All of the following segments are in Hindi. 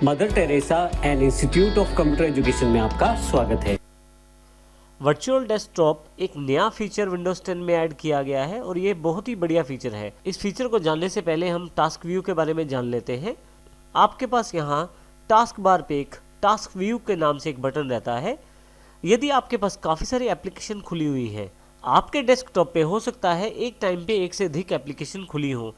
Mother Teresa and institute of computer education में आपका स्वागत है। वर्चुअल डेस्कटॉप एक नया फीचर विंडोज 10 में ऐड किया गया है और ये बहुत ही बढ़िया फीचर है। इस फीचर को जानने से पहले हम टास्क व्यू के बारे में जान लेते हैं। आपके पास यहाँ टास्क बार पे एक टास्क व्यू के नाम से एक बटन रहता है। यदि आपके पास काफ़ी सारी एप्लीकेशन खुली हुई हैं, आपके डेस्कटॉप पे हो सकता है एक टाइम पे एक से अधिक एप्लीकेशन खुली हो।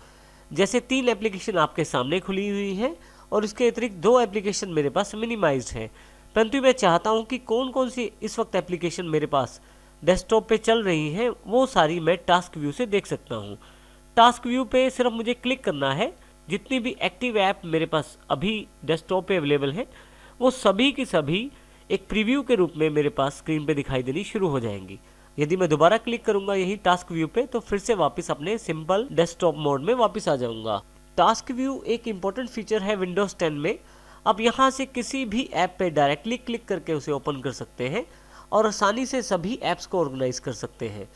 जैसे 3 एप्लीकेशन आपके सामने खुली हुई हैं और इसके अतिरिक्त 2 एप्लीकेशन मेरे पास मिनिमाइज्ड है, परंतु मैं चाहता हूं कि कौन कौन सी इस वक्त एप्लीकेशन मेरे पास डेस्कटॉप पे चल रही हैं वो सारी मैं टास्क व्यू से देख सकता हूं। टास्क व्यू पे सिर्फ मुझे क्लिक करना है। जितनी भी एक्टिव ऐप मेरे पास अभी डेस्कटॉप पे अवेलेबल है वो सभी की सभी एक प्रीव्यू के रूप में मेरे पास स्क्रीन पे दिखाई देनी शुरू हो जाएंगी। यदि मैं दोबारा क्लिक करूंगा यही टास्क व्यू पे तो फिर से वापस अपने सिंपल डेस्कटॉप मोड में वापस आ जाऊंगा। टास्क व्यू एक इम्पॉर्टेंट फीचर है विंडोज 10 में। आप यहाँ से किसी भी ऐप पे डायरेक्टली क्लिक करके उसे ओपन कर सकते हैं और आसानी से सभी ऐप्स को ऑर्गेनाइज कर सकते हैं।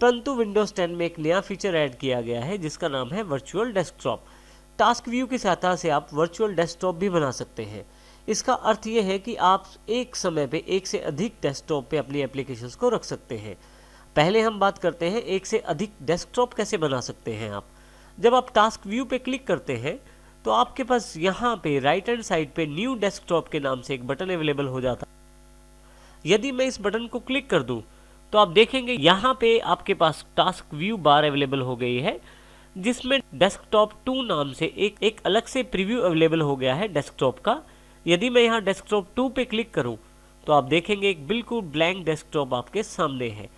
परंतु विंडोज 10 में एक नया फीचर ऐड किया गया है जिसका नाम है वर्चुअल डेस्कटॉप। टास्क व्यू की सहायता से आप वर्चुअल डेस्कटॉप भी बना सकते हैं। इसका अर्थ यह है कि आप एक समय पे एक से अधिक डेस्कटॉप पे अपनी एप्लीकेशंस को रख सकते हैं। पहले हम बात करते हैं एक से अधिक डेस्कटॉप कैसे बना सकते हैं आप। जब आप टास्क व्यू पे क्लिक करते हैं तो आपके पास यहाँ पे राइट हैंड साइड पे न्यू डेस्कटॉप के नाम से एक बटन अवेलेबल हो जाता है। यदि मैं इस बटन को क्लिक कर दूं तो आप देखेंगे यहाँ पे आपके पास टास्क व्यू बार अवेलेबल हो गई है जिसमें डेस्कटॉप 2 नाम से एक अलग से प्रीव्यू अवेलेबल हो गया है डेस्कटॉप का। यदि मैं यहाँ डेस्कटॉप 2 पे क्लिक करूँ तो आप देखेंगे एक बिल्कुल ब्लैंक डेस्कटॉप आपके सामने है।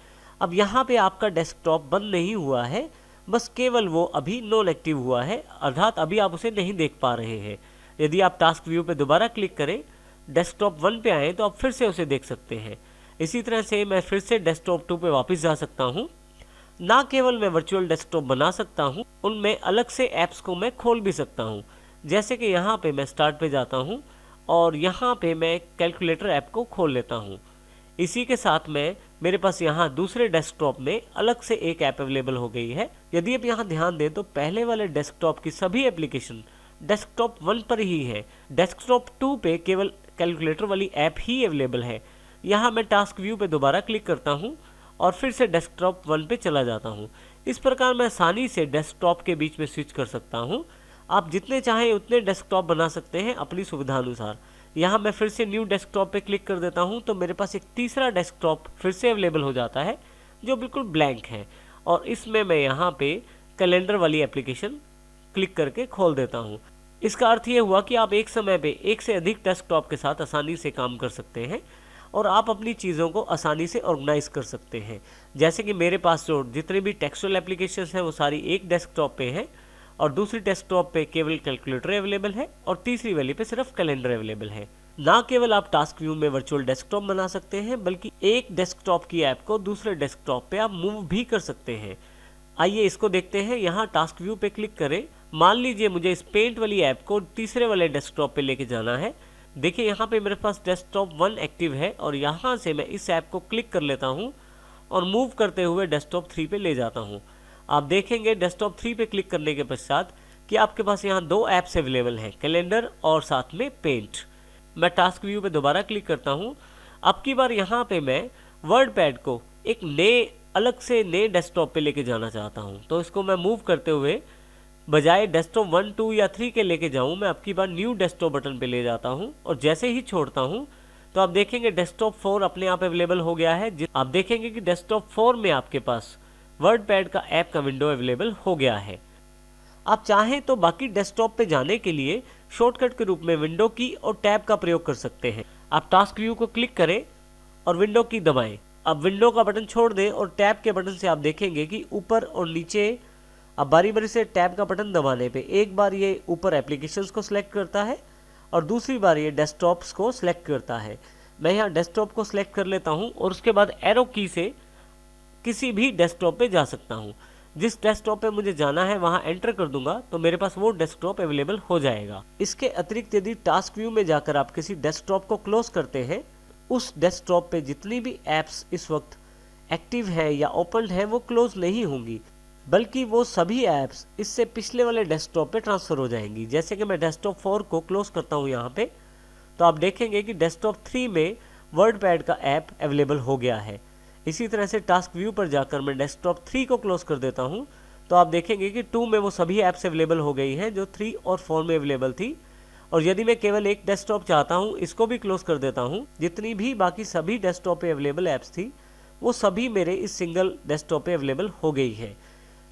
अब यहाँ पे आपका डेस्कटॉप बंद नहीं हुआ है, बस केवल वो अभी नॉन एक्टिव हुआ है, अर्थात अभी आप उसे नहीं देख पा रहे हैं। यदि आप टास्क व्यू पे दोबारा क्लिक करें, डेस्कटॉप 1 पे आए तो आप फिर से उसे देख सकते हैं। इसी तरह से मैं फिर से डेस्कटॉप 2 पे वापस जा सकता हूँ। ना केवल मैं वर्चुअल डेस्कटॉप बना सकता हूँ, उनमें अलग से ऐप्स को मैं खोल भी सकता हूँ। जैसे कि यहाँ पे मैं स्टार्ट पे जाता हूँ और यहाँ पे मैं कैलकुलेटर ऐप को खोल लेता हूँ। इसी के साथ में मेरे पास यहाँ दूसरे डेस्कटॉप में अलग से एक ऐप अवेलेबल हो गई है। यदि आप यहाँ ध्यान दें तो पहले वाले डेस्कटॉप की सभी एप्लीकेशन डेस्कटॉप 1 पर ही है। डेस्कटॉप 2 पे केवल कैलकुलेटर वाली ऐप ही अवेलेबल है। यहाँ मैं टास्क व्यू पे दोबारा क्लिक करता हूँ और फिर से डेस्कटॉप 1 पे चला जाता हूँ। इस प्रकार मैं आसानी से डेस्कटॉप के बीच में स्विच कर सकता हूँ। आप जितने चाहें उतने डेस्कटॉप बना सकते हैं अपनी सुविधा अनुसार। यहाँ मैं फिर से न्यू डेस्कटॉप पे क्लिक कर देता हूँ तो मेरे पास एक तीसरा डेस्कटॉप फिर से अवेलेबल हो जाता है जो बिल्कुल ब्लैंक है और इसमें मैं यहाँ पे कैलेंडर वाली एप्लीकेशन क्लिक करके खोल देता हूँ। इसका अर्थ ये हुआ कि आप एक समय पे एक से अधिक डेस्कटॉप के साथ आसानी से काम कर सकते हैं और आप अपनी चीज़ों को आसानी से ऑर्गेनाइज कर सकते हैं। जैसे कि मेरे पास जो जितने भी टेक्सचुअल एप्लीकेशन हैं वो सारी एक डेस्कटॉप पे हैं और दूसरी डेस्कटॉप पे केवल कैलकुलेटर अवेलेबल है और तीसरी वाली पे सिर्फ कैलेंडर अवेलेबल है। ना केवल आप टास्क व्यू में वर्चुअल डेस्कटॉप बना सकते हैं बल्कि एक डेस्कटॉप की ऐप को दूसरे डेस्कटॉप पे आप मूव भी कर सकते हैं। आइए इसको देखते हैं। यहाँ टास्क व्यू पे क्लिक करें। मान लीजिए मुझे इस पेंट वाली ऐप को तीसरे वाले डेस्कटॉप पे लेके जाना है। देखिए यहाँ पे मेरे पास डेस्कटॉप 1 एक्टिव है और यहाँ से मैं इस ऐप को क्लिक कर लेता हूँ और मूव करते हुए डेस्कटॉप 3 पे ले जाता हूँ। आप देखेंगे डेस्कटॉप 3 पे क्लिक करने के पश्चात कि आपके पास यहाँ 2 ऐप्स अवेलेबल हैं, कैलेंडर और साथ में पेंट। मैं टास्क व्यू पे दोबारा क्लिक करता हूँ। अब की बार यहाँ पे मैं वर्ड पैड को एक नए अलग से नए डेस्कटॉप पे लेके जाना चाहता हूँ, तो इसको मैं मूव करते हुए बजाय डेस्कटॉप 1, 2 या 3 के लेके जाऊँ, मैं अब की बार न्यू डेस्कटॉप बटन पे ले जाता हूँ और जैसे ही छोड़ता हूँ तो आप देखेंगे डेस्कटॉप 4 अपने आप अवेलेबल हो गया है। आप देखेंगे कि डेस्कटॉप 4 में आपके पास वर्ड पैड का ऐप का विंडो अवेलेबल हो गया है। आप चाहें तो बाकी डेस्कटॉप पे जाने के लिए शॉर्टकट के रूप में विंडो की और टैब का प्रयोग कर सकते हैं। आप टास्क व्यू को क्लिक करें और विंडो की दबाएं। अब विंडो का बटन छोड़ दें और टैब के बटन से आप देखेंगे कि ऊपर और नीचे अब बारी बारी से टैब का बटन दबाने पे एक बार ये ऊपर एप्लीकेशंस को सिलेक्ट करता है और दूसरी बार ये डेस्कटॉप्स को सिलेक्ट करता है। मैं यहाँ डेस्कटॉप को सिलेक्ट कर लेता हूँ और उसके बाद एरो की से किसी भी डेस्कटॉप पे जा सकता हूँ। जिस डेस्कटॉप पे मुझे जाना है वहाँ एंटर कर दूंगा तो मेरे पास वो डेस्कटॉप अवेलेबल हो जाएगा। इसके अतिरिक्त यदि टास्क व्यू में जाकर आप किसी डेस्कटॉप को क्लोज करते हैं, उस डेस्कटॉप पे जितनी भी ऐप्स इस वक्त एक्टिव है या ओपन है वो क्लोज नहीं होंगी। बल्कि वो सभी ऐप्स इससे पिछले वाले डेस्कटॉप पे ट्रांसफ़र हो जाएंगी। जैसे कि मैं डेस्कटॉप 4 को क्लोज करता हूँ यहाँ पे, तो आप देखेंगे कि डेस्कटॉप 3 में वर्डपैड का ऐप अवेलेबल हो गया है। इसी तरह से टास्क व्यू पर जाकर मैं डेस्कटॉप 3 को क्लोज कर देता हूँ, तो आप देखेंगे कि 2 में वो सभी ऐप्स अवेलेबल हो गई हैं जो 3 और 4 में अवेलेबल थी। और यदि मैं केवल एक डेस्कटॉप चाहता हूँ, इसको भी क्लोज कर देता हूँ, जितनी भी बाकी सभी डेस्कटॉप पे अवेलेबल ऐप्स थी वो सभी मेरे इस सिंगल डेस्कटॉप पे अवेलेबल हो गई है।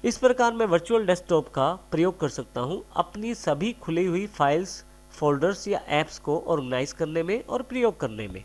इस प्रकार मैं वर्चुअल डेस्कटॉप का प्रयोग कर सकता हूँ अपनी सभी खुली हुई फाइल्स, फोल्डर्स या ऐप्स को ऑर्गेनाइज करने में और प्रयोग करने में।